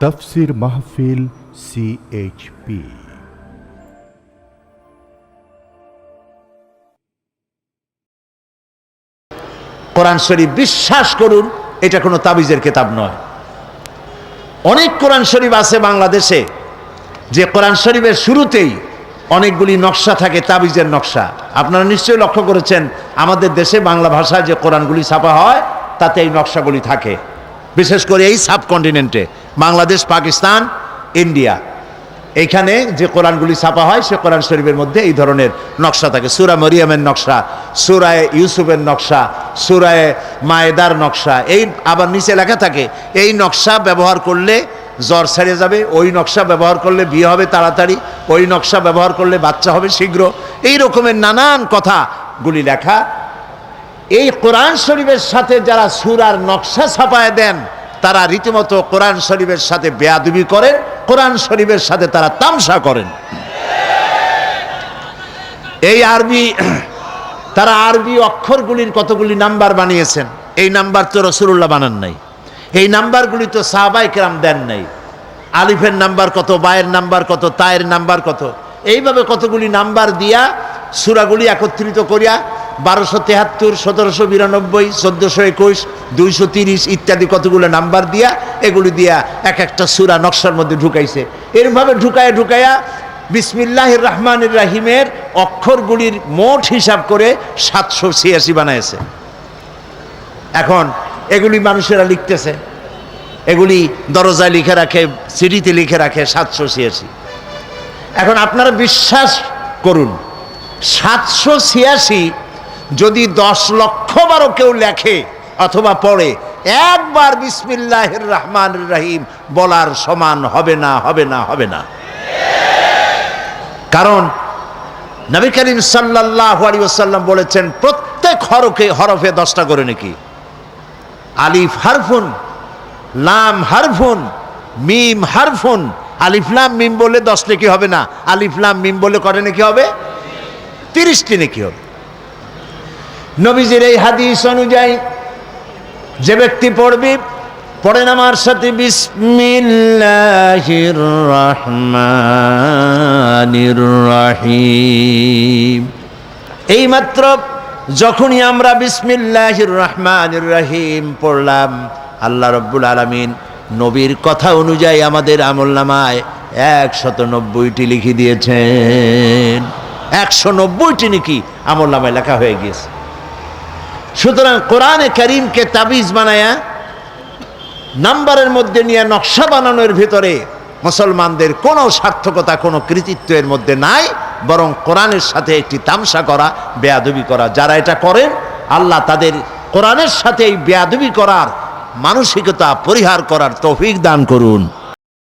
তাফসীর মাহফিল CHP। কোরআন শরীফ বিশ্বাস করুন, এটা কোনো তাবিজের কিতাব নয়। অনেক কোরআন শরীফ আছে বাংলাদেশে, যে কোরআন শরীফের শুরুতেই অনেকগুলি নকশা থাকে, তাবিজের নকশা। আপনারা নিশ্চয়ই লক্ষ্য করেছেন, আমাদের দেশে বাংলা ভাষায় যে কোরআনগুলি ছাপা হয় তাতে এই নকশাগুলি থাকে, বিশেষ করে এই সাবকন্টিনেন্টে, বাংলাদেশ, পাকিস্তান, ইন্ডিয়া, এইখানে যে কোরআনগুলি ছাপা হয় সে কোরআন শরীফের মধ্যে এই ধরনের নকশা থাকে। সূরা মরিয়মের নকশা, সূরায়ে ইউসুফের নকশা, সূরায়ে মায়েদার নকশা, এই আবার নিচে লেখা থাকে এই নকশা ব্যবহার করলে জ্বর ছেড়ে যাবে, ওই নকশা ব্যবহার করলে বিয়ে হবে তাড়াতাড়ি, ওই নকশা ব্যবহার করলে বাচ্চা হবে শীঘ্র, এই রকমের নানান কথাগুলি লেখা। এই কোরআন শরীফের সাথে যারা সূরার নকশা ছাপায় দেন তারা রীতিমতো কোরআন শরীফের সাথে বেয়াদবি করেন, কোরআন শরীফের সাথে তারা তামসা করেন। এই আরবি, তারা আরবি অক্ষরগুলির কতগুলি নাম্বার বানিয়েছেন, এই নাম্বার তো রাসূলুল্লাহ বানান নাই, এই নাম্বারগুলি তো সাহাবায়ে কেরাম দেন নাই। আলিফের নাম্বার কত, বায়ের নাম্বার কত, তায়ের নাম্বার কত, এইভাবে কতগুলি নাম্বার দিয়া সূরাগুলি একত্রিত করিয়া 1273, 1792, 1421, 230 ইত্যাদি কতগুলো নাম্বার দিয়া, এগুলি দিয়া এক একটা সূরা নকশার মধ্যে ঢুকাইছে। এরভাবে ঢুকায়া বিসমিল্লাহির রহমানির রহিমের অক্ষরগুলির মোট হিসাব করে 786 বানাইছে। এখন এগুলি মানুষেরা লিখতেছে, এগুলি দরজায় লিখে রাখে, সিডিতে লিখে রাখে 786। এখন আপনারা বিশ্বাস করুন, 786 যদি 10 লক্ষ বারও কেউ লেখে অথবা পড়ে, একবার বিসমিল্লাহির রহমানির রহিম বলার সমান হবে না, হবে না, হবে না। কারণ নবী করিম সাল্লাল্লাহু আলাইহি ওয়াসাল্লাম বলেছেন প্রত্যেক হরফে 10টা করে নাকি। আলিফ হারফুন, লাম হারফুন, মিম হারফুন। আলিফ লাম মিম বলে 10 নাকি হবে না, আলিফ লাম মিম বলে করে নাকি হবে 30টি নাকি হবে। নবীজির এই হাদিস অনুযায়ী যে ব্যক্তি পড়েন আমার সাথে বিসমিল্লাহির রহমানির রহিম, এইমাত্র যখনই আমরা বিসমিল্লাহির রহমানির রহিম পড়লাম, আল্লাহ রাব্বুল আলামিন নবীর কথা অনুযায়ী আমাদের আমলনামায় 190টি লিখে দিয়েছেন। 190টি নাকি আমলনামায় লেখা হয়ে গিয়েছে। সুতরাং কোরআনে কারীমকে তাবিজ বানায়া নাম্বারের মধ্যে নিয়ে নকশা বানানোর ভিতরে মুসলমানদের কোনো সার্থকতা, কোনো কৃতিত্বের মধ্যে নাই, বরং কোরআনের সাথে একটি তামসা করা, বেয়াদবি করা। যারা এটা করেন আল্লাহ তাদের কোরআনের সাথে এই বেয়াদবি করার মানসিকতা পরিহার করার তৌফিক দান করুন।